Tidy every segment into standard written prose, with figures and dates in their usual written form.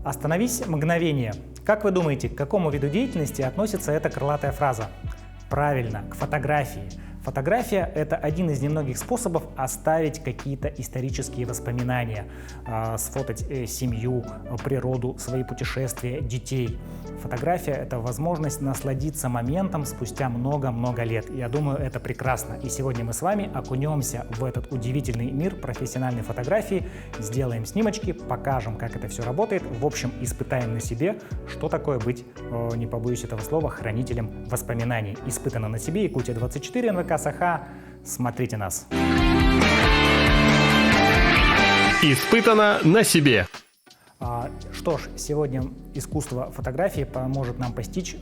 Остановись мгновение. Как вы думаете, к какому виду деятельности относится эта крылатая фраза? Правильно, к фотографии. Фотография – это один из немногих способов оставить какие-то исторические воспоминания, сфотать семью, природу, свои путешествия, детей. Фотография – это возможность насладиться моментом спустя много-много лет. Я думаю, это прекрасно. И сегодня мы с вами окунемся в этот удивительный мир профессиональной фотографии, сделаем снимочки, покажем, как это все работает. В общем, испытаем на себе, что такое быть, не побоюсь этого слова, хранителем воспоминаний. Испытано на себе. Якутия 24, НВК Саха. Смотрите нас. Испытано на себе. Что ж, сегодня искусство фотографии поможет нам постичь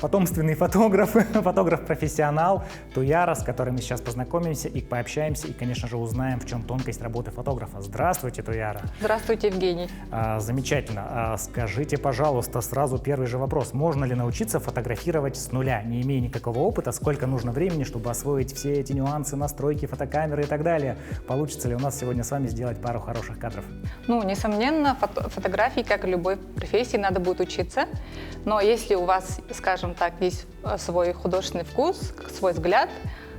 потомственный фотограф, фотограф-профессионал Туяра, с которым мы сейчас познакомимся и пообщаемся, и, конечно же, узнаем, в чем тонкость работы фотографа. Здравствуйте, Туяра. Здравствуйте, Евгений. Замечательно. Скажите, пожалуйста, сразу первый же вопрос. Можно ли научиться фотографировать с нуля, не имея никакого опыта? Сколько нужно времени, чтобы освоить все эти нюансы, настройки фотокамеры и так далее? Получится ли у нас сегодня с вами сделать пару хороших кадров? Ну, несомненно, фотографии, как и любой профессии, надо будет учиться. Но если у вас, скажем так, есть свой художественный вкус, свой взгляд,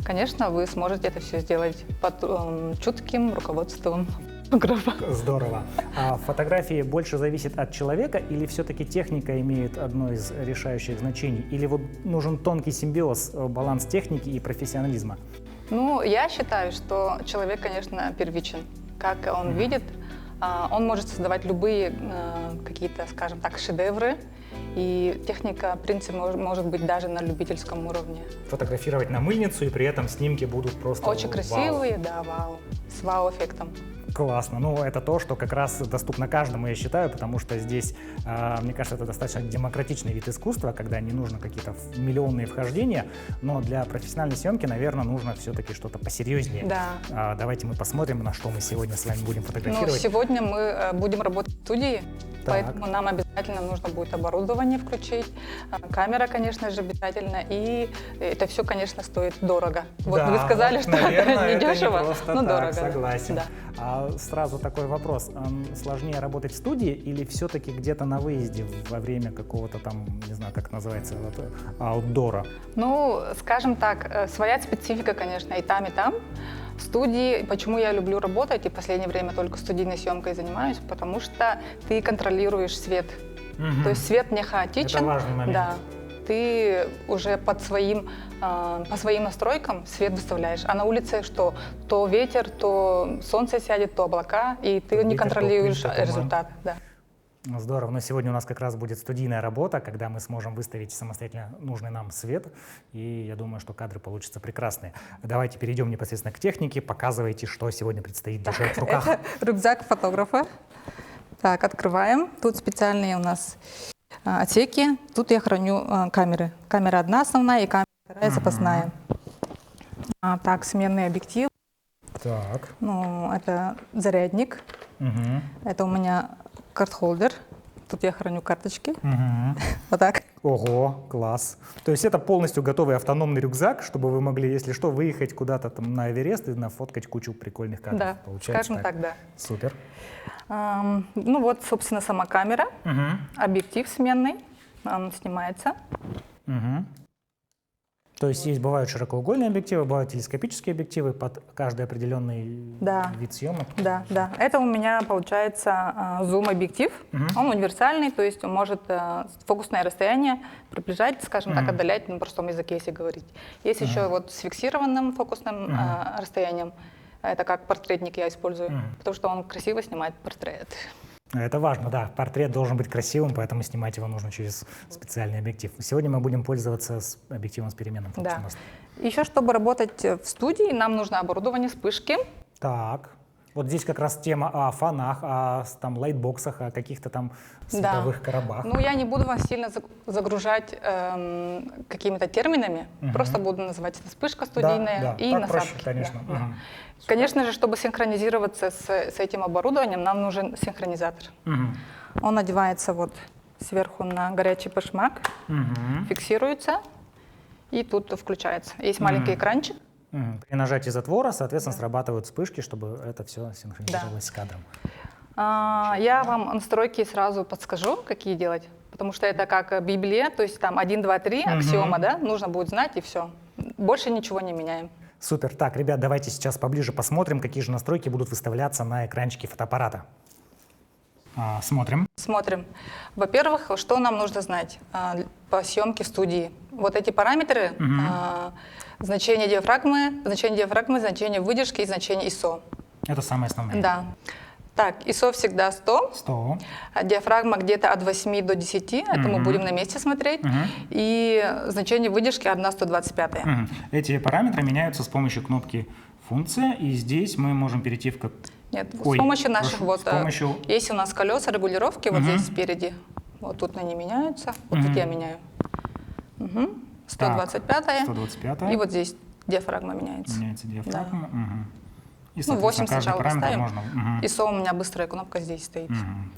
конечно, вы сможете это все сделать под чутким руководством фотографа. Здорово. А фотографии больше зависит от человека или все-таки техника имеет одно из решающих значений? Или вот нужен тонкий симбиоз, баланс техники и профессионализма? Ну, я считаю, что человек, конечно, первичен. Как он видит, он может создавать любые какие-то, скажем так, шедевры, и техника, в принципе, может быть даже на любительском уровне. Фотографировать на мыльницу, и при этом снимки будут просто очень красивые, да, вау, с вау-эффектом. Классно. Ну, это то, что как раз доступно каждому, я считаю, потому что здесь, мне кажется, это достаточно демократичный вид искусства, когда не нужно какие-то миллионные вхождения, но для профессиональной съемки, наверное, нужно все-таки что-то посерьезнее. Да. Давайте мы посмотрим, на что мы сегодня с вами будем фотографировать. Ну, сегодня мы будем работать в студии, поэтому нам обязательно нужно будет оборудование включить, камера, конечно же, обязательно, и это все, конечно, стоит дорого. Вот да, вы сказали, что наверное, это не дешево, просто но так, дорого. Согласен. Да. Сразу такой вопрос. Сложнее работать в студии или все-таки где-то на выезде во время какого-то там, не знаю, как называется, аутдора? Ну, скажем так, своя специфика, конечно, и там, и там. В студии, почему я люблю работать и в последнее время только студийной съемкой занимаюсь, потому что ты контролируешь свет. То есть свет не хаотичен. Это важный момент. Да. Ты уже по своим настройкам свет выставляешь. А на улице что? То ветер, то солнце сядет, то облака, и ты не контролируешь результат. Да. Здорово, но сегодня у нас как раз будет студийная работа, когда мы сможем выставить самостоятельно нужный нам свет, и я думаю, что кадры получатся прекрасные. Давайте перейдем непосредственно к технике, показывайте, что сегодня предстоит держать в руках. Это рюкзак фотографа. Так, открываем. Тут специальные у нас отсеки. Тут я храню камеры. Камера одна основная и камера вторая запасная. Так, сменный объектив. Так. Ну, это зарядник. Это у меня карт-холдер. Тут я храню карточки. Вот так. Ого, класс. То есть это полностью готовый автономный рюкзак, чтобы вы могли, если что, выехать куда-то там на Эверест и нафоткать кучу прикольных кадров. Да, получается скажем так, да. Супер. Ну вот, собственно, сама камера. Объектив сменный. Он снимается. То есть бывают широкоугольные объективы, бывают телескопические объективы под каждый определенный вид съемок? Да, да. Это у меня получается зум-объектив. Он универсальный, то есть он может фокусное расстояние приближать, скажем так, отдалять, на простом языке, если говорить. Есть еще вот с фиксированным фокусным расстоянием. Это как портретник я использую, потому что он красиво снимает портрет. Это важно, да. Портрет должен быть красивым, поэтому снимать его нужно через специальный объектив. Сегодня мы будем пользоваться объективом с переменным фокусом. Да. Еще, чтобы работать в студии, нам нужно оборудование, вспышки. Так. Вот здесь как раз тема о фонах, о там, лайтбоксах, о каких-то там световых коробах. Ну, я не буду вас сильно загружать какими-то терминами, просто буду называть это вспышка студийная и насадки. Проще, конечно. Конечно же, чтобы синхронизироваться с этим оборудованием, нам нужен синхронизатор. Он надевается вот сверху на горячий башмак, фиксируется и тут включается. Есть маленький экранчик. При нажатии затвора, соответственно, срабатывают вспышки, чтобы это все синхронизировалось с кадром. Я вам настройки сразу подскажу, какие делать, потому что это как Библия, то есть там 1, 2, 3, аксиома, да, нужно будет знать и все. Больше ничего не меняем. Супер. Так, ребят, давайте сейчас поближе посмотрим, какие же настройки будут выставляться на экранчике фотоаппарата. Смотрим. Смотрим. Во-первых, что нам нужно знать по съемке в студии? Вот эти параметры, значение диафрагмы, значение выдержки и значение ISO. Это самое основное. Да. Так, ISO всегда 100. 100. Диафрагма где-то от 8 до 10, это мы будем на месте смотреть. И значение выдержки 1/125. Эти параметры меняются с помощью кнопки «Функция», и здесь мы можем перейти в... Нет, с помощью наших помощью... Есть у нас колеса регулировки, вот здесь спереди. Вот тут они меняются, вот тут я меняю. 125. 125. И вот здесь диафрагма меняется. Меняется диафрагма. Да. И, 8 сначала поставим. можно... ISO у меня быстрая кнопка здесь стоит.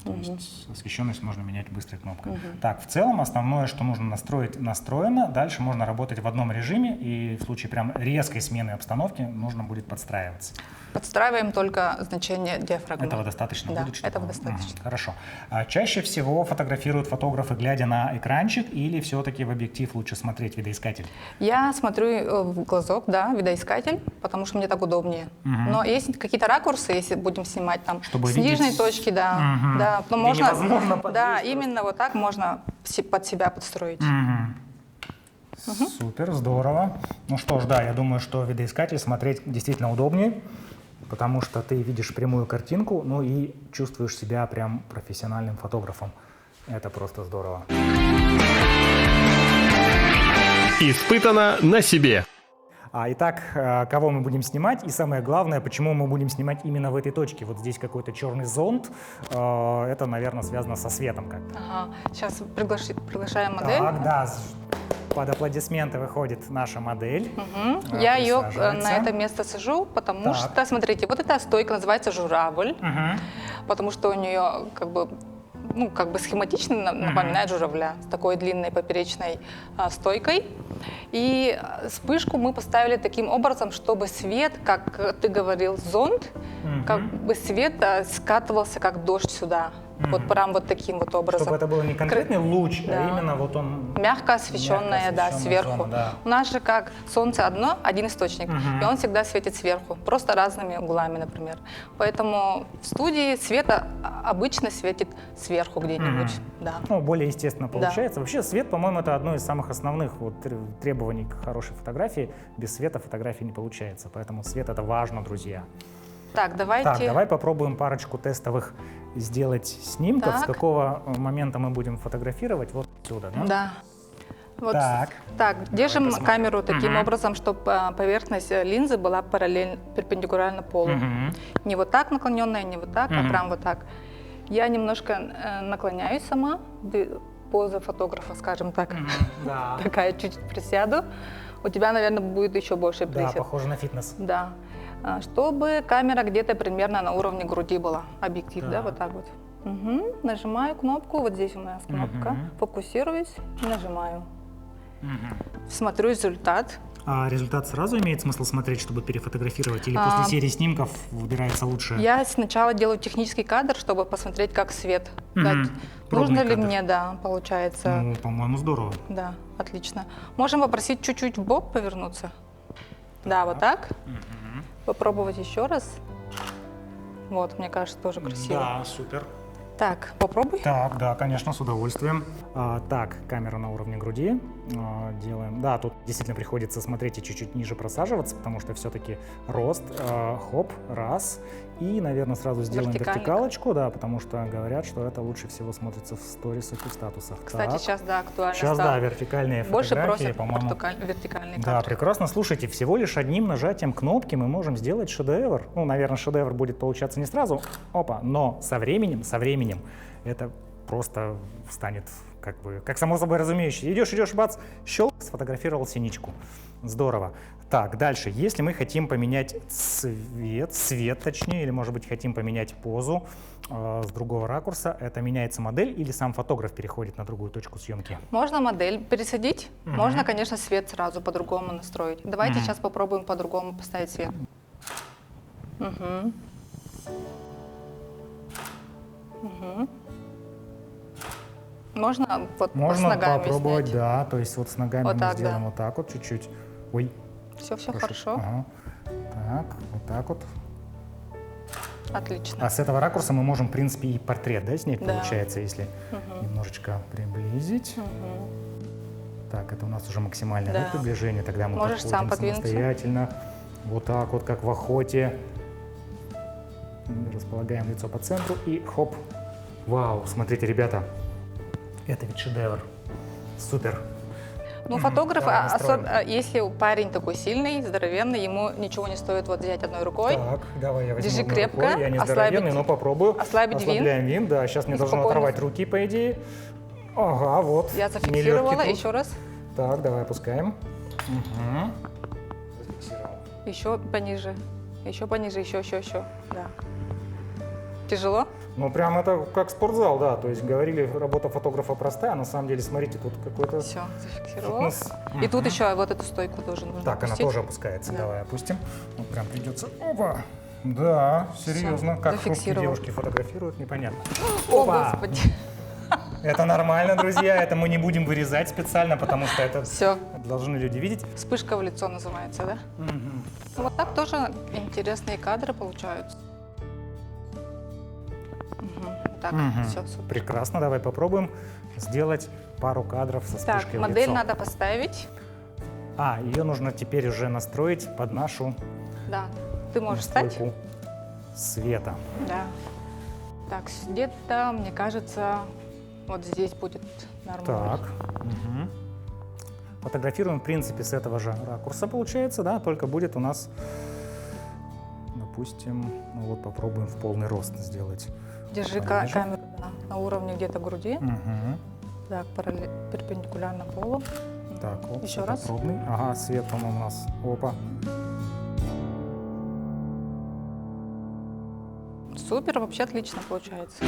То есть освещенность можно менять быстрой кнопкой. Так, в целом основное, что нужно настроить, настроено. Дальше можно работать в одном режиме, и в случае прям резкой смены обстановки нужно будет подстраиваться. Подстраиваем только значение диафрагмы. Этого достаточно Да, будет? этого достаточно. Хорошо. Чаще всего фотографируют фотографы, глядя на экранчик, или все-таки в объектив лучше смотреть видоискатель? Я смотрю в глазок, да, видоискатель, потому что мне так удобнее. Но есть какие-то ракурсы, если будем снимать там чтобы с нижней видеть... точки, да, да, но можно, невозможно да, именно вот так можно под себя подстроить. Супер, здорово. Ну что ж, да, я думаю, что видоискатель смотреть действительно удобнее, потому что ты видишь прямую картинку, ну и чувствуешь себя прям профессиональным фотографом. Это просто здорово. Испытано на себе. Итак, кого мы будем снимать, и самое главное, почему мы будем снимать именно в этой точке. Вот здесь какой-то черный зонд, это, наверное, связано со светом как-то. Ага. Сейчас приглашаем модель. Так, да, под аплодисменты выходит наша модель. Я ее на это место сажу, потому Так. что, смотрите, вот эта стойка называется журавль, потому что у нее как бы схематично напоминает журавля с такой длинной поперечной стойкой. И вспышку мы поставили таким образом, чтобы свет, как ты говорил, зонд, как бы свет скатывался как дождь сюда. Вот прям вот таким вот образом. Чтобы это был не конкретный луч, Да. а именно вот он... Мягко освещенная, да, сверху. зона, да. У нас же как солнце один источник, и он всегда светит сверху, просто разными углами, например. Поэтому в студии свет обычно светит сверху где-нибудь. Да. Ну, более естественно получается. Вообще свет, по-моему, это одно из самых основных вот требований к хорошей фотографии. Без света фотографии не получается, поэтому свет — это важно, друзья. Так, давайте... Так, давай попробуем парочку тестовых сделать снимков. Так. С какого момента мы будем фотографировать? Вот отсюда, да? Да. Вот. Так. Так, держим посмотрим. камеру таким образом, чтобы поверхность линзы была перпендикулярно полу. Не вот так наклоненная, не вот так, а прям вот так. Я немножко наклоняюсь сама, поза фотографа, скажем так. Да. Такая чуть-чуть присяду. У тебя, наверное, будет еще больше Да, присед. похоже на фитнес. Да. Чтобы камера где-то примерно на уровне груди была, объектив, да, вот так вот. Нажимаю кнопку, вот здесь у нас кнопка, фокусируюсь, нажимаю. Смотрю результат. А результат сразу имеет смысл смотреть, чтобы перефотографировать? Или после серии снимков выбирается лучше? Я сначала делаю технический кадр, чтобы посмотреть, как свет дать. Пробный Нужно ли кадр. мне, да, получается. Ну, по-моему, здорово. Да, отлично. Можем попросить чуть-чуть в бок повернуться. Да, вот так. Попробовать еще раз. Вот, мне кажется, тоже красиво. Да, супер. Так, попробуй. Так, да, конечно, с удовольствием. Так, камера на уровне груди. Делаем. Да, тут действительно приходится смотреть и чуть-чуть ниже просаживаться, потому что все-таки рост. Хоп, раз. И, наверное, сразу сделаем Вертикальник. вертикалочку, да, потому что говорят, что это лучше всего смотрится в сторисах и статусах. Кстати, Так. сейчас, да, актуально Сейчас, стало. да, вертикальные Больше фотографии, просят по-моему. вертикальный Да, кадр. прекрасно. Слушайте, всего лишь одним нажатием кнопки мы можем сделать шедевр. Ну, наверное, шедевр будет получаться не сразу, но со временем это просто станет как само собой разумеющее. Идешь, бац, щелк, сфотографировал синичку. Здорово. Так, дальше. Если мы хотим поменять цвет точнее, или, может быть, хотим поменять позу с другого ракурса, это меняется модель или сам фотограф переходит на другую точку съемки? Можно модель пересадить, можно, конечно, свет сразу по-другому настроить. Давайте сейчас попробуем по-другому поставить свет. Можно вот с Можно ногами попробовать, снять. да. То есть вот с ногами Вот мы так, сделаем да. вот так вот чуть-чуть. Ой, Все хорошо. Ага. Так, вот так вот. Отлично. А с этого ракурса мы можем, в принципе, и портрет, да, снять, Да. получается, если немножечко приблизить. Так, это у нас уже максимальное Да. приближение, тогда мы Можешь сам подходим подвинуться. самостоятельно. Вот так вот, как в охоте. Располагаем лицо по центру и хоп. Вау, смотрите, ребята, это ведь шедевр. Супер. Ну, фотограф, давай настроим. если парень такой сильный, здоровенный, ему ничего не стоит вот взять одной рукой. Так, давай я возьму Держи одной крепко, рукой. Я не ослабить- здоровенный, но попробую. ослабить винт. Ослабляем винт, да. Сейчас мне И должно спокойно. оторвать руки, по идее. Ага, вот. Я зафиксировала. Нелегкий труд. Еще раз. Так, давай опускаем. Угу. Зафиксировал. Еще пониже. Еще пониже, еще. Да. Тяжело? Ну, прям это как спортзал, да. То есть говорили, работа фотографа простая, а на самом деле, смотрите, тут какой-то Все, зафиксировала. фитнес. И тут еще вот эту стойку тоже нужно Так, она опустить. тоже опускается. Да. Давай опустим. Вот прям придется. Опа! Да, серьезно. Всё, Как хрупкие зафиксировал. девушки фотографируют, непонятно. О, Опа! Господи. Это нормально, друзья. Это мы не будем вырезать специально, потому что это Все. должны люди видеть. Вспышка в лицо называется, да? Вот так тоже интересные кадры получаются. Вот так, все, супер. Прекрасно. Давай попробуем сделать пару кадров со Так, вспышкой в модель лицо. надо поставить. А, ее нужно теперь уже настроить под нашу Да, ты можешь встать. настройку света. Да. Так, где-то, мне кажется, вот здесь будет нормально. Так. Мгм. Фотографируем, в принципе, с этого же ракурса, получается, да, только будет у нас, допустим, ну вот попробуем в полный рост сделать. Держи Пониже. камеру на уровне где-то груди. Мгм. Так, перпендикулярно полу. Так, вот, Еще это раз. пробный. Ага, свет, по-моему, у нас. Опа. Супер, вообще отлично получается.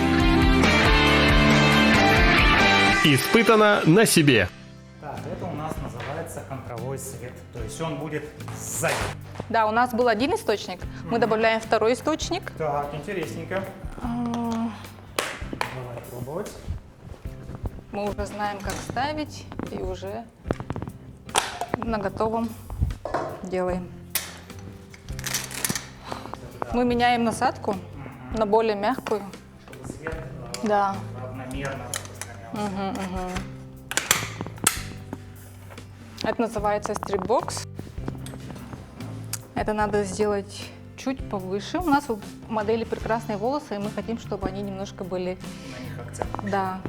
Испытано на себе. Так, это у нас называется контровой свет. То есть он будет сзади. Да, у нас был один источник, мы добавляем второй источник. Так, интересненько. А, Давай пробовать. Мы уже знаем, как ставить, и уже на готовом делаем. Мы меняем насадку на более мягкую. Чтобы свет Да. равномерно распространялся. Это называется стрипбокс. Это надо сделать чуть повыше. У нас у модели прекрасные волосы, и мы хотим, чтобы они немножко были, На них акцент. да,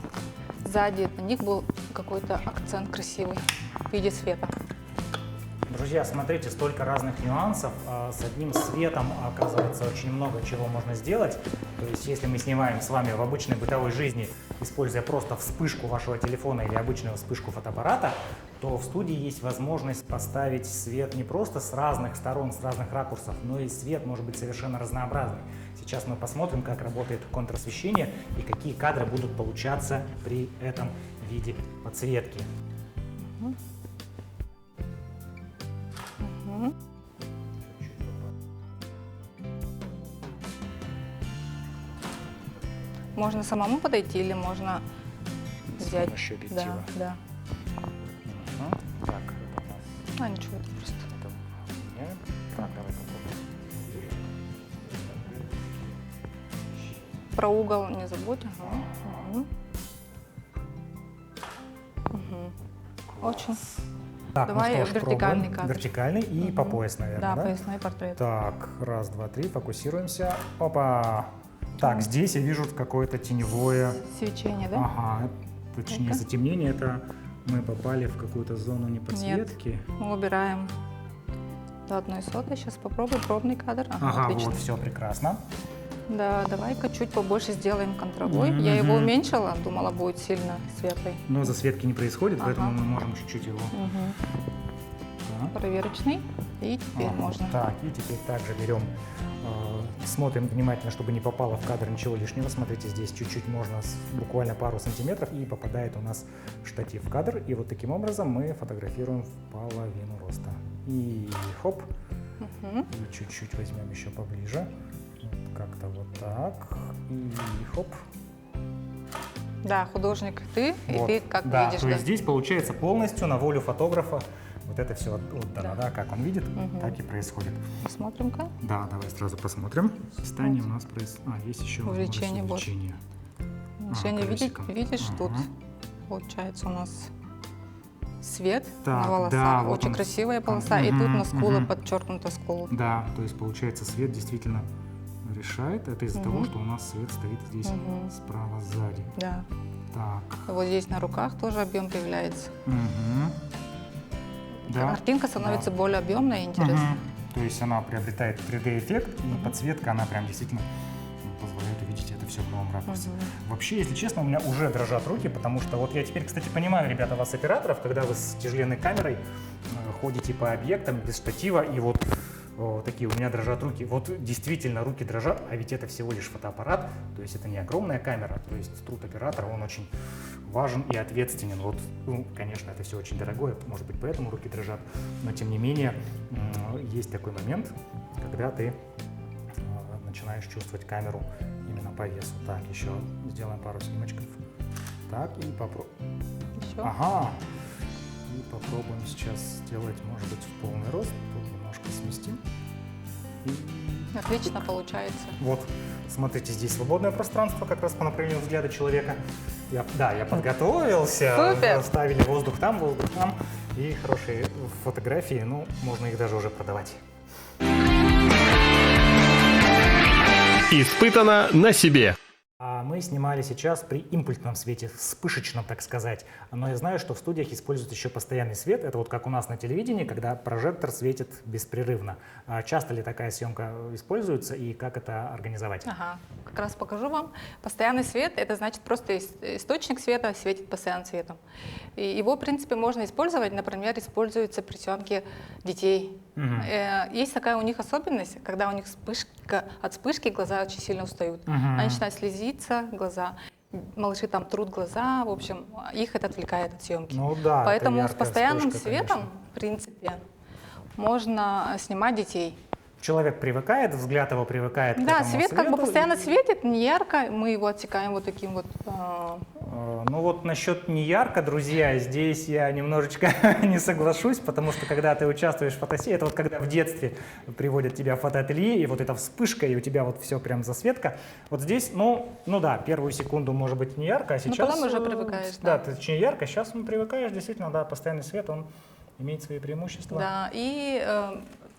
сзади на них был какой-то акцент красивый в виде света. Друзья, смотрите, столько разных нюансов. С одним светом, оказывается, очень много чего можно сделать. То есть, если мы снимаем с вами в обычной бытовой жизни, используя просто вспышку вашего телефона или обычную вспышку фотоаппарата, то в студии есть возможность поставить свет не просто с разных сторон, с разных ракурсов, но и свет может быть совершенно разнообразный. Сейчас мы посмотрим, как работает контрасвещение и какие кадры будут получаться при этом виде подсветки. Можно самому подойти или можно взять. помощью объектива. Да. Так, это у нас. А, ничего, это просто. Нет. Так, давай попробуем. Про угол не забудь. Ага. Очень. Так, Давай ну что ж, вертикальный пробуем. кадр. Вертикальный и по пояс, наверное, Да, да? поясной портрет. Так, раз, два, три, фокусируемся. Опа! Так, здесь я вижу какое-то теневое, Свечение, да? ага, точнее Ну-ка. затемнение, это мы попали в какую-то зону неподсветки. Мы убираем до 1/100. Сейчас попробуй пробный кадр. Ага, отлично. вот, все прекрасно. Да, давай-ка чуть побольше сделаем контровой. Я его уменьшила, думала, будет сильно светлый. Но засветки не происходит, поэтому Ага. мы можем чуть-чуть его... Так. Проверочный. И теперь Ага. можно. Так, и теперь также берем, смотрим внимательно, чтобы не попало в кадр ничего лишнего. Смотрите, здесь чуть-чуть можно, буквально пару сантиметров, и попадает у нас штатив в кадр. И вот таким образом мы фотографируем в половину роста. И хоп, и чуть-чуть возьмем еще поближе. Вот как-то вот так. И хоп. Да, художник ты, Вот. и ты как Да, видишь. то Да. есть здесь получается полностью на волю фотографа вот это все отдано, да, как он видит, так и происходит. Посмотрим-ка. Да, давай сразу посмотрим. Состояние у нас есть еще Увлечение, вот. увлечение. Женя, колесиком. видишь, тут Ага. получается у нас свет Так, на волосах. да, вот Очень он. красивая полоса. И тут на скулу Мгм. подчеркнута скула. Да, то есть получается свет действительно решает. Это из-за того, что у нас свет стоит здесь справа сзади. Да. Так. Вот здесь на руках тоже объем появляется. Мгм. Да. Картинка становится Да. более объемной и интересной. Мгм. То есть она приобретает 3D-эффект, и подсветка, она прям действительно позволяет увидеть это все в новом ракурсе. Вообще, если честно, у меня уже дрожат руки, потому что вот я теперь, кстати, понимаю, ребята, вас, операторов, когда вы с тяжеленной камерой ходите по объектам без штатива, и вот такие у меня дрожат руки. Вот действительно руки дрожат, а ведь это всего лишь фотоаппарат, то есть это не огромная камера, то есть труд оператора, он очень важен и ответственен. Вот, ну, конечно, это все очень дорогое, может быть, поэтому руки дрожат, но тем не менее есть такой момент, когда ты начинаешь чувствовать камеру именно по весу. Так, еще сделаем пару снимочков. Так, и попробуем. Еще. Ага. И попробуем сейчас сделать, может быть, в полный рост. Тут немножко сместим. И Отлично получается. вот, смотрите, здесь свободное пространство, как раз по направлению взгляда человека. Я подготовился. Супер! Ставили воздух там, и хорошие фотографии, ну, можно их даже уже продавать. Испытано на себе. А мы снимали сейчас при импульсном свете, вспышечном, так сказать. Но я знаю, что в студиях используют еще постоянный свет. Это вот как у нас на телевидении, когда прожектор светит беспрерывно. А часто ли такая съемка используется и как это организовать? Ага, как раз покажу вам. Постоянный свет — это значит просто источник света светит постоянным светом. И его, в принципе, можно использовать, например, используется при съемке детей. Есть такая у них особенность, когда у них от вспышки глаза очень сильно устают. Они начинают слезиться, глаза. Малыши там трут глаза, в общем, их это отвлекает от съемки. Ну да, Поэтому это с яркая постоянным вспышка, светом, конечно. в принципе, можно снимать детей. Человек привыкает, взгляд его привыкает к Да, этому свет как бы свету, постоянно и- светит, не ярко, мы его отсекаем вот таким вот. Ну вот насчет не ярко, друзья, здесь я немножечко не соглашусь, потому что когда ты участвуешь в фотосессии, это вот когда в детстве приводят тебя в фотоателье, и вот эта вспышка, и у тебя вот все прям засветка. Вот здесь, ну да, первую секунду может быть не ярко, а сейчас... потом уже привыкаешь, Да, да. ты очень ярко, сейчас привыкаешь, действительно, да, постоянный свет, он имеет свои преимущества. Да, и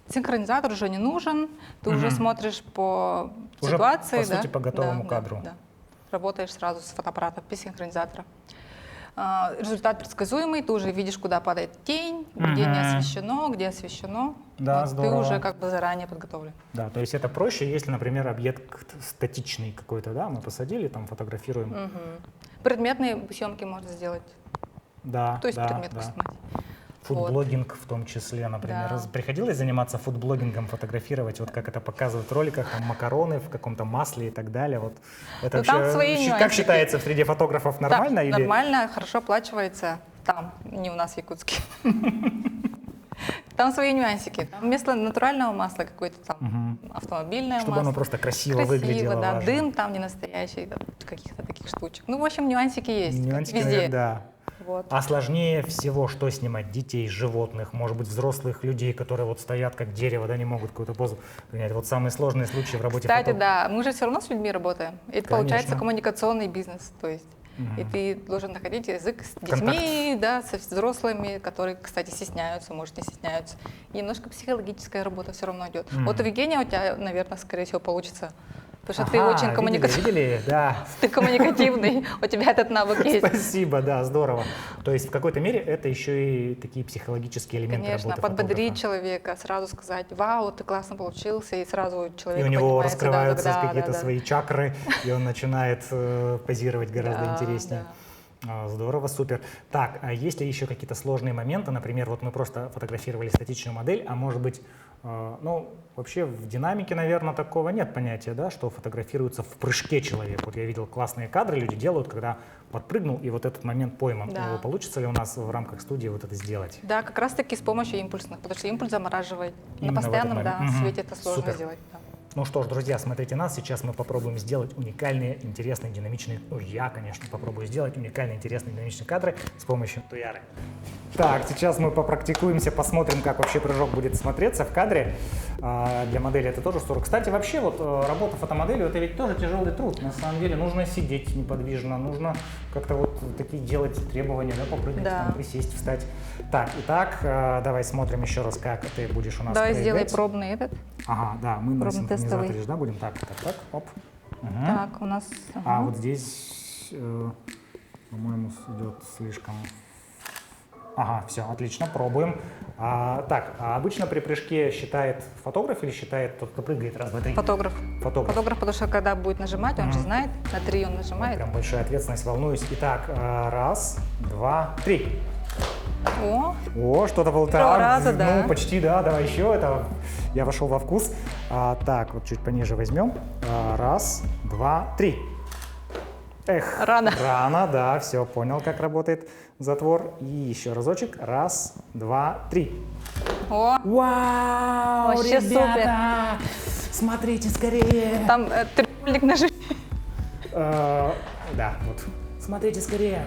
синхронизатор уже не нужен, ты уже смотришь по Уже, ситуации. по сути, да, по готовому да, кадру. Да. Работаешь сразу с фотоаппарата без синхронизатора. Результат предсказуемый, ты уже видишь, куда падает тень, где не освещено, где освещено. Да, Вот здорово. ты уже как бы заранее подготовлен. Да, то есть это проще, если, например, объект статичный какой-то, да, мы посадили, там фотографируем. Предметные съемки можно сделать, Да, то есть да, предметку да. снимать. Фудблогинг в том числе, например. Да. Приходилось заниматься фудблогингом, фотографировать, вот как это показывают в роликах, там макароны в каком-то масле и так далее. Вот это Ну, там свои как нюансики. считается среди фотографов, нормально? Да, или... нормально, хорошо оплачивается там, не у нас в Якутске. Там свои нюансики. Там вместо натурального масла какое-то там автомобильное Чтобы масло. оно просто красиво выглядело, да. важно. Дым там не настоящий, да, каких-то таких штучек. Ну, в общем, нюансики есть. как Нюансики, везде. наверное, да. Вот. А сложнее всего что снимать? Детей, животных, может быть, взрослых людей, которые вот стоят как дерево, да, не могут какую-то позу принять. Вот самые сложные случаи в работе Кстати, фотографа. да, мы же все равно с людьми работаем. Это Конечно. получается коммуникационный бизнес. То есть и ты должен находить язык с детьми, да, со взрослыми, которые, кстати, стесняются, может, не стесняются. И немножко психологическая работа все равно идет. Вот у Евгения у тебя, наверное, скорее всего, получится. Потому что ты Ага, очень коммуникативный. видели? Да. Ты коммуникативный, у тебя этот навык есть. Спасибо, да, здорово. То есть в какой-то мере это еще и такие психологические элементы Конечно, работы подбодрить фотографа. человека, сразу сказать: вау, ты классно получился, и сразу человек И у него поднимается, раскрываются да, какие-то да. свои чакры, и он начинает позировать гораздо Да, интереснее. Здорово, супер. Так, а есть ли еще какие-то сложные моменты? Например, вот мы просто фотографировали статичную модель, а может быть, ну, вообще в динамике, наверное, такого нет понятия, да, что фотографируется в прыжке человек. Вот я видел классные кадры, люди делают, когда подпрыгнул, и вот этот момент пойман. Да. Получится ли у нас в рамках студии вот это сделать? Да, как раз таки с помощью импульсных, потому что импульс замораживает. Именно На в этот постоянном, да, момент. свете это сложно Супер. сделать. Да. Ну что ж, друзья, смотрите нас. Сейчас мы попробуем сделать уникальные, интересные, динамичные... Ну, я, конечно, попробую сделать уникальные, интересные, динамичные кадры с помощью Туяры. Так, сейчас мы попрактикуемся, посмотрим, как вообще прыжок будет смотреться в кадре. Для модели это тоже 40. Кстати, вообще, вот работа фотомоделью, это ведь тоже тяжелый труд. На самом деле нужно сидеть неподвижно, нужно как-то вот такие делать требования, да, попрыгать, Да. там, присесть, встать. Так, итак, давай смотрим еще раз, как ты будешь у нас Давай сделай проявлять. пробный этот. Ага, да, мы на Пробный синхронизаторе тестовый. же, да, будем так, оп. Мгм. Так, у нас... А вот здесь, по-моему, идет слишком... Ага, все, отлично, пробуем. Так, а обычно при прыжке считает фотограф или считает тот, кто прыгает? Раз, два, три. Фотограф. Фотограф. Фотограф, потому что когда будет нажимать, он же знает, на 3 он нажимает. Прям большая ответственность, волнуюсь. Итак, раз, два, три. О, Что-то было Первого так. раза, Ну, да. почти, да, давай еще. Это я вошел во вкус. Так, вот чуть пониже возьмем. Раз, два, три. Эх, Рано. Рано, да, все, понял, как работает затвор. И еще разочек. Раз, два, три. о, Вау, Вообще ребята! Смотрите скорее. там треугольник нажми. Да, вот. Смотрите скорее.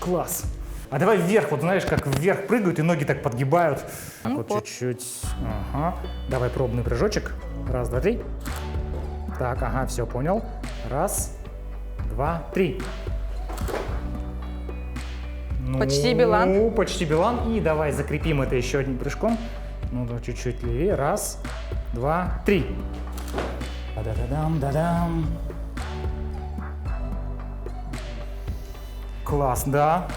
Класс. А давай вверх, вот знаешь, как вверх прыгают и ноги так подгибают. Так вот вот. чуть-чуть. Ага. Давай пробный прыжочек. Раз, два, три. Так, ага, все, понял. Раз, два, три. Ну, Почти Билан. Почти Билан. И давай закрепим это еще одним прыжком. Ну, да, чуть-чуть левее. Раз, два, три. Да-да-да-дам, да-дам. Класс, да.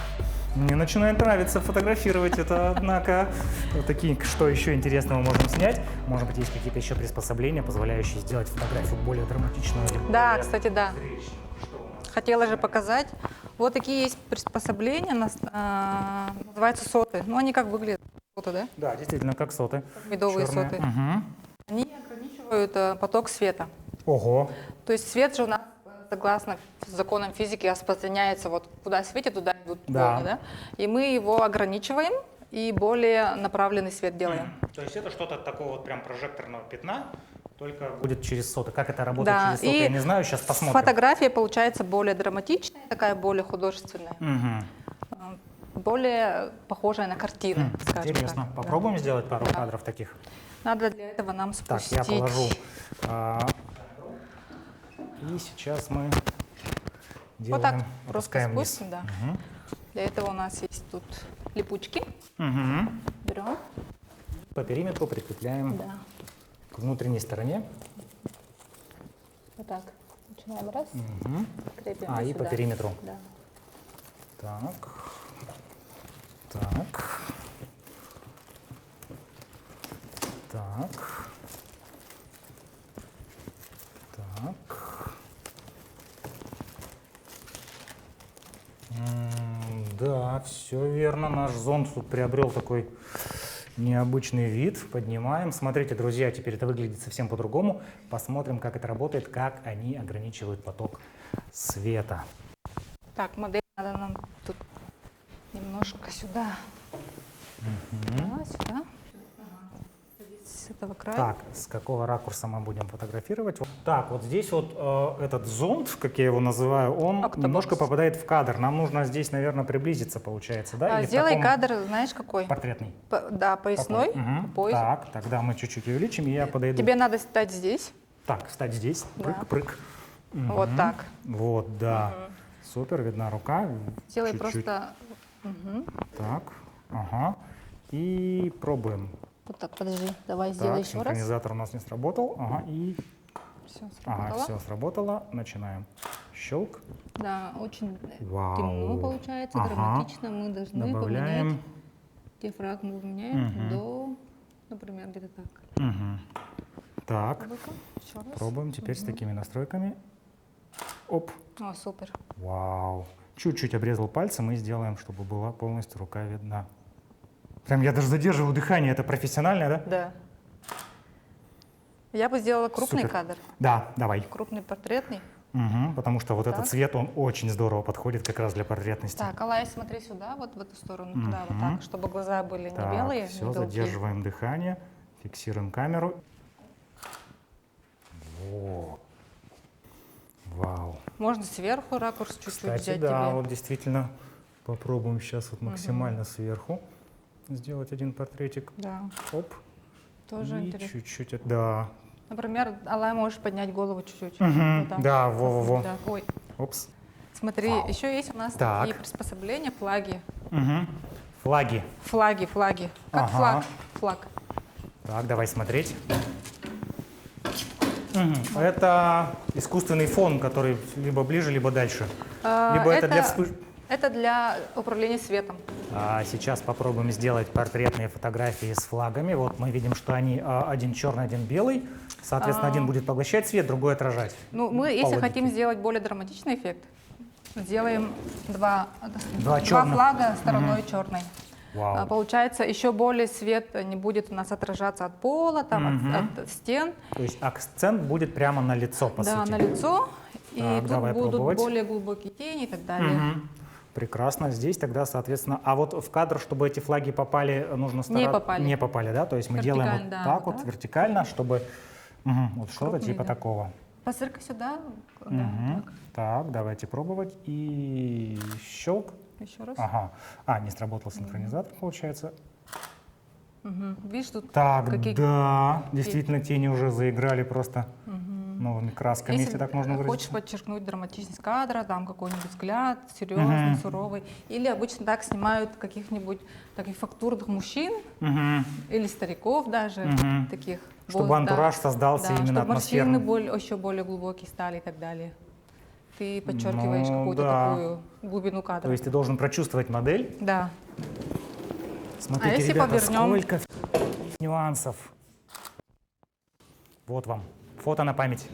Мне начинает нравиться фотографировать это, однако. Вот такие, что еще интересного можем снять? Может быть, есть какие-то еще приспособления, позволяющие сделать фотографию более драматичную или Да, более кстати, да. зрелищную? Что у нас? Хотела же показать. Вот такие есть приспособления, называются соты. Ну, они как выглядят? Соты, да? Да, действительно, как соты. Медовые Черные. соты. Мгм. Они ограничивают поток света. Ого. То есть свет же у нас, согласно законам физики, распространяется вот куда светит, туда идут Да. волны, да? И мы его ограничиваем и более направленный свет делаем. То есть это что-то такого вот прям прожекторного пятна, только будет через соты. Как это работает Да, через соты, и я не знаю, сейчас посмотрим. фотография получается более драматичная, такая более художественная, Мгм. более похожая на картину, скажем Интересно. так. Попробуем сделать пару кадров таких? Надо для этого нам Так, спустить. я положу. И сейчас мы делаем, Вот так просто опускаем вниз. спустим, да. Для этого у нас есть тут липучки. Мгм. Берем. По периметру прикрепляем Да. к внутренней стороне. Вот так. Начинаем раз. Крепим И сюда. по периметру. Да. Так. Так. Так. Так. Да, все верно. Наш зонд тут приобрел такой необычный вид. Поднимаем. Смотрите, друзья, теперь это выглядит совсем по-другому. Посмотрим, как это работает, как они ограничивают поток света. Так, модель надо нам тут немножко сюда. Да, сюда. С этого края. Так, с какого ракурса мы будем фотографировать? Так, вот здесь вот этот зонд, как я его называю, он Octopus. немножко попадает в кадр. Нам нужно здесь, наверное, приблизиться, получается, да? Или в Сделай таком кадр, знаешь, какой? Портретный. Да, поясной. Такой. Мгм. по поясу. Так, тогда мы чуть-чуть увеличим, и я подойду. Тебе надо стать здесь. Так, встать здесь, Да. прыг. Вот так. Вот, да. Супер, видна рука. Сделай Чуть-чуть. просто Так, ага. И пробуем. вот так, подожди. Давай Так, сделай еще раз. синхронизатор у нас не сработал. Ага, и... Все, Ага, сработало. все сработало. Начинаем. Щелк. Да, очень Вау. темно получается, Ага. драматично. Мы должны поменять Добавляем. диафрагму, меняем до, например, где-то так. Мгм. Так, Ну-ка, еще раз. пробуем теперь с такими настройками. Оп. О, супер. Вау. Чуть-чуть обрезал пальцем и сделаем, чтобы была полностью рука видна. Прям я даже задерживаю дыхание. Это профессионально, да? Да. Я бы сделала крупный Супер. кадр, Да, давай. крупный портретный. потому что вот этот Так. цвет, он очень здорово подходит как раз для портретности. Так, Алай, смотри сюда, вот в эту сторону. Да, вот так, чтобы глаза были не Так, белые, все, не белки. задерживаем дыхание, фиксируем камеру. Во. Вау. Можно сверху ракурс чуть-чуть Кстати, взять да, тебе. вот действительно попробуем сейчас вот максимально сверху сделать один портретик. Да, Оп. тоже И интересно. чуть-чуть, да. Например, Алай, можешь поднять голову чуть-чуть. Мгм, Вот так. да, во-во-во. Да. Ой, Опс. смотри, Вау. еще есть у нас Так. такие приспособления, флаги. Мгм. Флаги. Флаги. Как Ага. флаг. Так, давай смотреть. Это искусственный фон, который либо ближе, либо дальше. Либо это для вспышки. Это для управления светом. А сейчас попробуем сделать портретные фотографии с флагами. Вот мы видим, что они один черный, один белый. Соответственно, один будет поглощать свет, другой отражать. Ну, мы, если логике. хотим сделать более драматичный эффект, сделаем два черных. флага стороной черной. Вау. Получается, еще более свет не будет у нас отражаться от пола, там, от стен. То есть акцент будет прямо на лицо, по Да, сути. на лицо. И Так, тут давай будут пробовать. более глубокие тени и так далее. Мгм. Прекрасно. Здесь тогда, соответственно, а вот в кадр, чтобы эти флаги попали, нужно стараться. попали. Не попали, да? То есть мы делаем вот Вертикально, да, так вот вот так. вертикально, чтобы вот что-то Крупный, типа да. такого. Посмотри-ка сюда. Да, Мгм. Так, давайте пробовать. И щелк. так. Еще раз. Ага. Не сработал синхронизатор, получается. Мгм. Видишь, тут Так, какие... да, действительно, тени уже заиграли просто новыми красками, если так можно хочешь выразиться. подчеркнуть драматичность кадра, там какой-нибудь взгляд серьезный, суровый, или обычно так снимают каких-нибудь таких фактурных мужчин Мгм. или стариков даже, Мгм. таких. Чтобы да. антураж создался Да, именно чтобы морщины атмосферным. еще более глубокие стали и так далее. Ты подчеркиваешь Ну, какую-то да. такую глубину кадра. То есть ты должен прочувствовать модель. Да. Смотрите, если ребята, повернем? сколько нюансов. Вот вам. Фото на память.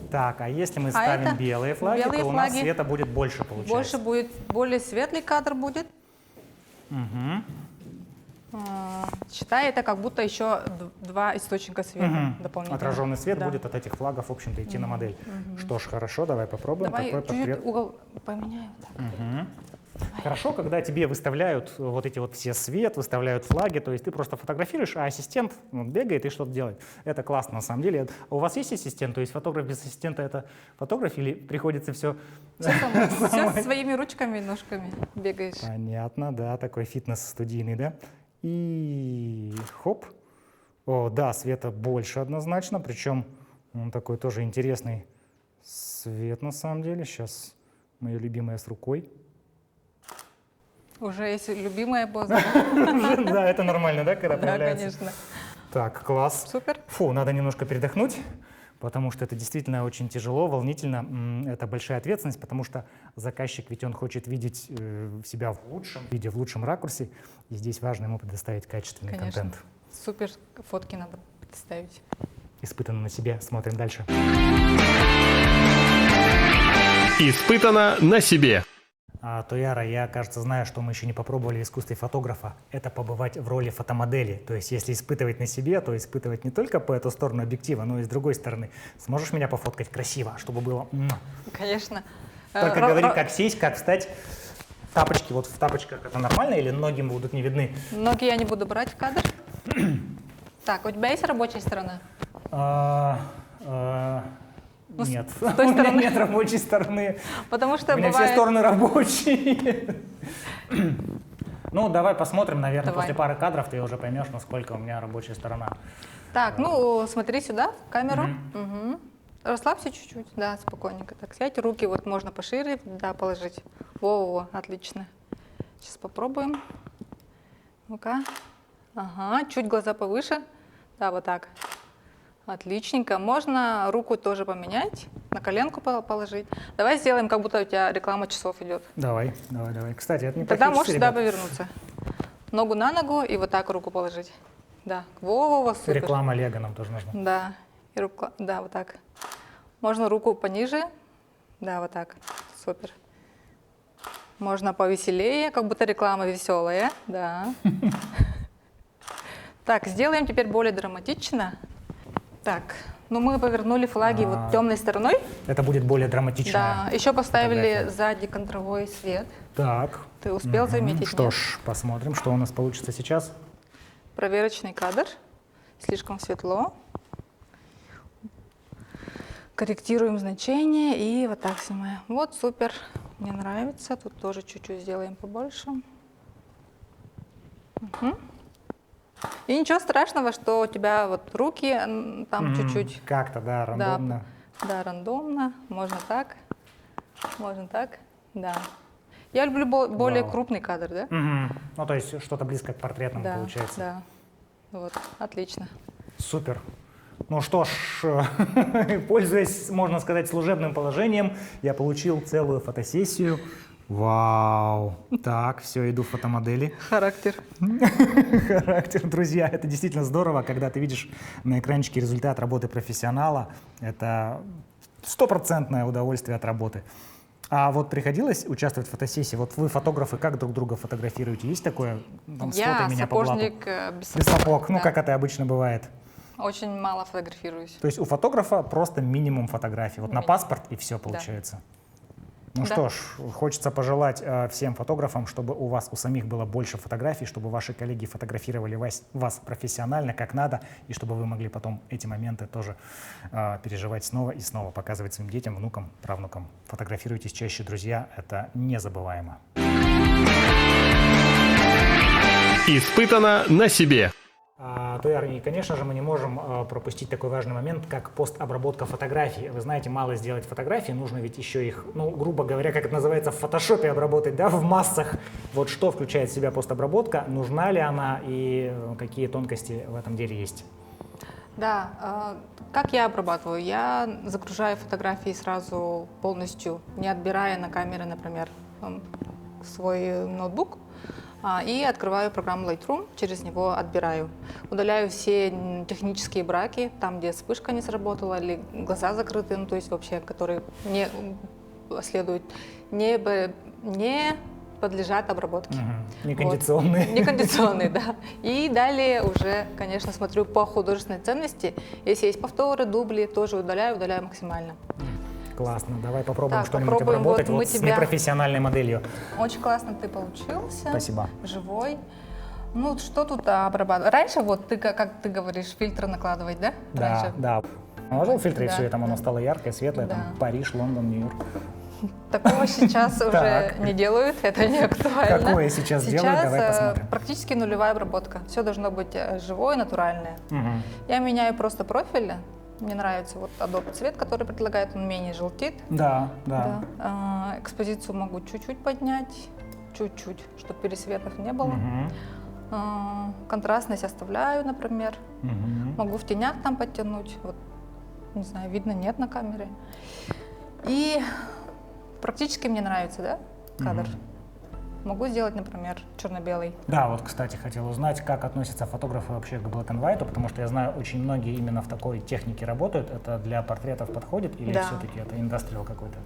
Так, а если мы ставим это белые флаги, белые то у нас флаги. света будет больше, получается. Больше будет, более светлый кадр будет. Мгм. Считай, это как будто еще два источника света Мгм. дополнительно. Отраженный свет Да. будет от этих флагов, в общем-то, идти на модель. Что ж, хорошо, давай попробуем Давай такой чуть-чуть портрет. угол поменяем. Так. Мгм. Хорошо, когда тебе выставляют вот эти вот все свет, выставляют флаги, то есть ты просто фотографируешь, а ассистент бегает и что-то делает. Это классно на самом деле. А у вас есть ассистент? То есть фотограф без ассистента — это фотограф или приходится все... Все своими ручками и ножками бегаешь. Понятно, да, такой фитнес студийный, да? И хоп. О, да, света больше однозначно, причем он такой тоже интересный свет на самом деле. Сейчас моя любимая с рукой. Уже есть любимая поза. Да, это нормально, да, когда Да, появляется? конечно. Так, класс. Супер. Фу, надо немножко передохнуть, потому что это действительно очень тяжело, волнительно. Это большая ответственность, потому что заказчик, ведь он хочет видеть себя в лучшем виде, в лучшем ракурсе. И здесь важно ему предоставить качественный Конечно. контент. Супер фотки надо представить. Испытано на себе. Смотрим дальше. Испытано на себе. Тояра, я, кажется, знаю, что мы еще не попробовали в искусстве фотографа. Это побывать в роли фотомодели. То есть, если испытывать на себе, то испытывать не только по эту сторону объектива, но и с другой стороны. Сможешь меня пофоткать красиво, чтобы было... Конечно. Только говори, как сесть, как встать. Тапочки, вот в тапочках это нормально или ноги будут не видны? Ноги я не буду брать в кадр. Так, у тебя есть рабочая сторона? Нет, той у меня стороны. нет рабочей стороны. Потому что У меня все бывает... стороны рабочие. Ну, давай посмотрим, наверное, Давай. после пары кадров ты уже поймешь, насколько у меня рабочая сторона. Так, ну смотри сюда, в камеру. Мгм. Расслабься чуть-чуть, да, спокойненько. Так, сядь, руки вот можно пошире, да, положить. Во-во-во, отлично. Сейчас попробуем. Ну-ка. Ага, чуть глаза повыше. Да, вот так. Отличненько. Можно руку тоже поменять, на коленку положить. Давай сделаем, как будто у тебя реклама часов идет. Давай, давай, давай. Кстати, это не Тогда практически, можешь сюда ребят. повернуться. Ногу на ногу и вот так руку положить. Да. Во-во-во, супер. Реклама Лего нам тоже нужна. Да, и руку, да, вот так. Можно руку пониже, да, вот так, супер. Можно повеселее, как будто реклама веселая, да. Так, сделаем теперь более драматично. Так, Но мы повернули флаги вот темной стороной. Это будет более драматично. Да, еще поставили сзади контровой свет. Так. Ты успел заметить? Что нет? ж, посмотрим, что у нас получится сейчас. Проверочный кадр. Слишком светло. Корректируем значение и вот так снимаем. Вот, супер. Мне нравится. Тут тоже чуть-чуть сделаем побольше. Угу. И ничего страшного, что у тебя вот руки там чуть-чуть. Как-то, да, рандомно. Да, рандомно. Можно так. Да. Я люблю более крупный кадр, да? Ну, то есть что-то близко к портретному Да, получается. да. Вот, отлично. Супер. Ну что ж, пользуясь, можно сказать, служебным положением, я получил целую фотосессию. Вау! Так, все, иду в фотомодели. Характер. Характер, друзья, это действительно здорово, когда ты видишь на экранчике результат работы профессионала. Это стопроцентное удовольствие от работы. А вот приходилось участвовать в фотосессии? Вот вы, фотографы, как друг друга фотографируете? Есть такое? Там, Я меня по блату? сапожник без Без сапог, ну да. как это обычно бывает. Очень мало фотографируюсь. То есть у фотографа просто минимум фотографий. Вот на паспорт и все получается. Ну что ж, хочется пожелать всем фотографам, чтобы у вас у самих было больше фотографий, чтобы ваши коллеги фотографировали вас профессионально, как надо, и чтобы вы могли потом эти моменты тоже переживать снова и снова, показывать своим детям, внукам, правнукам. Фотографируйтесь чаще, друзья, это незабываемо. Испытано на себе. Туяр, и, конечно же, мы не можем пропустить такой важный момент, как постобработка фотографий. Вы знаете, мало сделать фотографии, нужно ведь еще их, ну, грубо говоря, как это называется, в фотошопе обработать, да, в массах. Вот что включает в себя постобработка, нужна ли она и какие тонкости в этом деле есть? Да, как я обрабатываю? Я загружаю фотографии сразу полностью, не отбирая на камеры, например, свой ноутбук. И открываю программу Lightroom, через него отбираю. Удаляю все технические браки, там, где вспышка не сработала или глаза закрыты, ну, то есть вообще, которые не следуют, не подлежат обработке. Некондиционные. Вот. Некондиционные, да. И далее уже, конечно, смотрю по художественной ценности. Если есть повторы, дубли, тоже удаляю максимально. Классно, давай попробуем Так, что-нибудь обработать вот с непрофессиональной моделью. Очень классно ты получился. Спасибо. Живой. Ну, что тут обрабатывать? Раньше, вот ты, как ты говоришь, фильтры накладывать, да? Да, Раньше. да. Наложил фильтры, и Да, все, и там оно да. стало яркое, светлое, Да. там Париж, Лондон, Нью-Йорк. Такого сейчас уже не делают, это не актуально. Какое сейчас делают? Давай посмотрим. Практически нулевая обработка. Все должно быть живое, натуральное. Я меняю просто профиль. Мне нравится вот Adobe цвет, который предлагает, он менее желтит. Да. Да. Экспозицию могу чуть-чуть поднять, чуть-чуть, чтобы пересветов не было. Контрастность оставляю, например. Могу в тенях там подтянуть. Вот, не знаю, видно, нет на камере. И практически мне нравится, да, кадр. Могу сделать, например, черно-белый. Да, вот, кстати, хотел узнать, как относятся фотографы вообще к black and white, потому что я знаю, очень многие именно в такой технике работают. Это для портретов подходит или Да. все-таки это индастриал какой-то?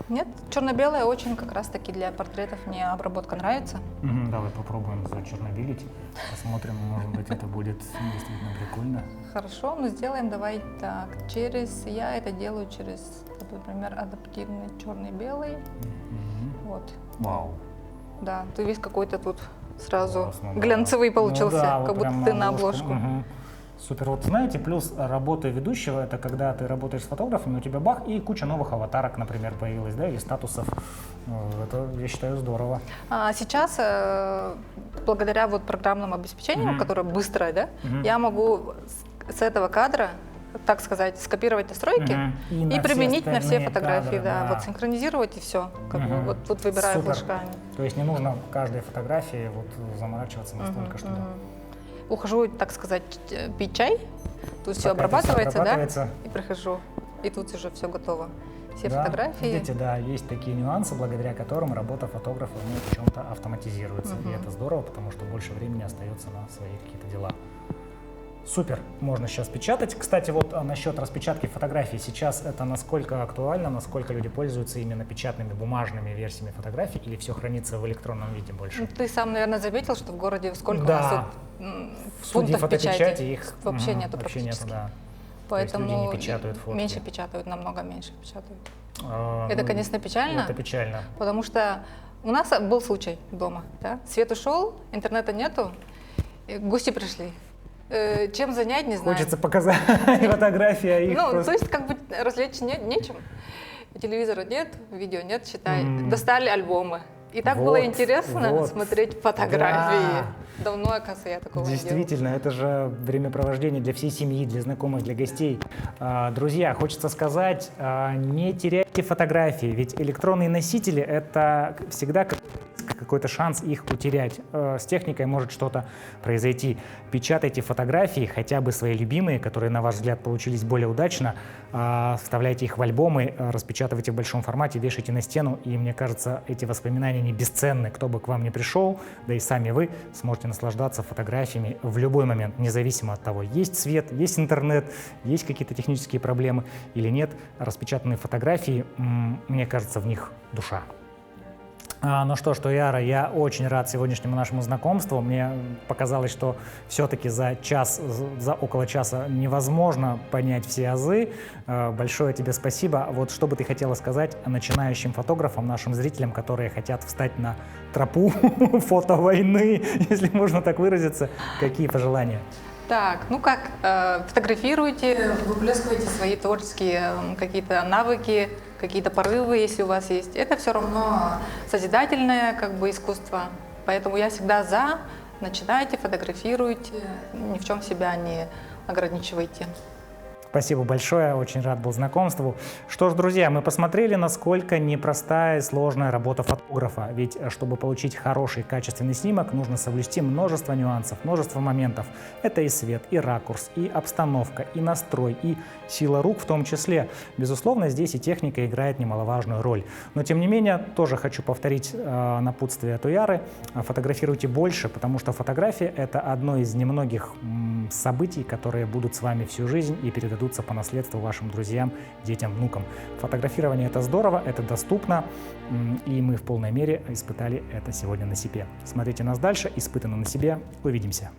Нет, черно-белое очень как раз-таки для портретов. Мне обработка нравится. Давай попробуем зачернобелить, посмотрим, может быть, это будет действительно прикольно. Хорошо, ну сделаем, давай так. Я это делаю через, например, адаптивный черный-белый. Вот. Вау. Да, ты весь какой-то тут сразу Классно, да. глянцевый получился, Ну да, вот как будто прям ты на обложку. Супер. Вот знаете, плюс работы ведущего, это когда ты работаешь с фотографами, у тебя бах, и куча новых аватарок, например, появилась, да, или статусов. Это, я считаю, здорово. Сейчас, благодаря вот программному обеспечению, которое быстрое, да, я могу с этого кадра, так сказать, скопировать настройки и применить на все фотографии, кадры, да. вот синхронизировать и все. Как бы, вот тут выбираю Супер. флажками. То есть не нужно в каждой фотографии вот заморачиваться настолько, что... Ухожу, так сказать, пить чай, тут все Пока это всё обрабатывается, обрабатывается. да, и прихожу, и тут уже все готово. Все Да, фотографии. видите, да, есть такие нюансы, благодаря которым работа фотографа в чем-то автоматизируется. И это здорово, потому что больше времени остается на свои какие-то дела. Супер, можно сейчас печатать. Кстати, вот насчет распечатки фотографий. Сейчас это насколько актуально, насколько люди пользуются именно печатными, бумажными версиями фотографий, или все хранится в электронном виде больше? Ты сам, наверное, заметил, что в городе сколько Да. у нас В тут студии пунктов фотопечати печати их вообще нету вообще практически. нету, да. Поэтому люди не печатают фотки. меньше печатают, намного меньше печатают. А, Это, конечно, печально. Это печально. Потому что у нас был случай дома. Да? Свет ушел, интернета нету, и гости пришли. Чем занять, не знаю. Хочется показать фотографии, а их Ну, просто... то есть, как бы развлечь нечем. Телевизора нет, видео нет, считай. Достали альбомы. И так Вот, было интересно вот. смотреть фотографии. Да. Давно, оказывается, я такого не делала. Действительно, это же времяпровождение для всей семьи, для знакомых, для гостей. Друзья, хочется сказать, не теряйте фотографии, ведь электронные носители — это всегда какой-то шанс их утерять. С техникой может что-то произойти. Печатайте фотографии, хотя бы свои любимые, которые, на ваш взгляд, получились более удачно, вставляйте их в альбомы, распечатывайте в большом формате, вешайте на стену, и мне кажется, эти воспоминания не бесценны. Кто бы к вам ни пришел, да и сами вы сможете наслаждаться фотографиями в любой момент, независимо от того, есть свет, есть интернет, есть какие-то технические проблемы или нет. Распечатанные фотографии, мне кажется, в них душа. Ну что ж, Тояра, я очень рад сегодняшнему нашему знакомству. Мне показалось, что все-таки за около часа невозможно понять все азы. Большое тебе спасибо. Вот что бы ты хотела сказать начинающим фотографам, нашим зрителям, которые хотят встать на тропу фотовойны, если можно так выразиться, какие пожелания? Так, ну как, фотографируйте, выплескивайте свои творческие какие-то навыки, какие-то порывы, если у вас есть. Это все равно созидательное как бы искусство. Поэтому я всегда за. Начинайте, фотографируйте, ни в чем себя не ограничивайте. Спасибо большое, очень рад был знакомству. Что ж, друзья, мы посмотрели, насколько непростая и сложная работа фотографа. Ведь, чтобы получить хороший, качественный снимок, нужно соблюсти множество нюансов, множество моментов. Это и свет, и ракурс, и обстановка, и настрой, и сила рук в том числе. Безусловно, здесь и техника играет немаловажную роль. Но, тем не менее, тоже хочу повторить напутствие Тояры. Фотографируйте больше, потому что фотография — это одно из немногих событий, которые будут с вами всю жизнь и передадутся по наследству вашим друзьям, детям, внукам. Фотографирование — это здорово, это доступно, и мы в полной мере испытали это сегодня на себе. Смотрите нас дальше, испытано на себе. Увидимся.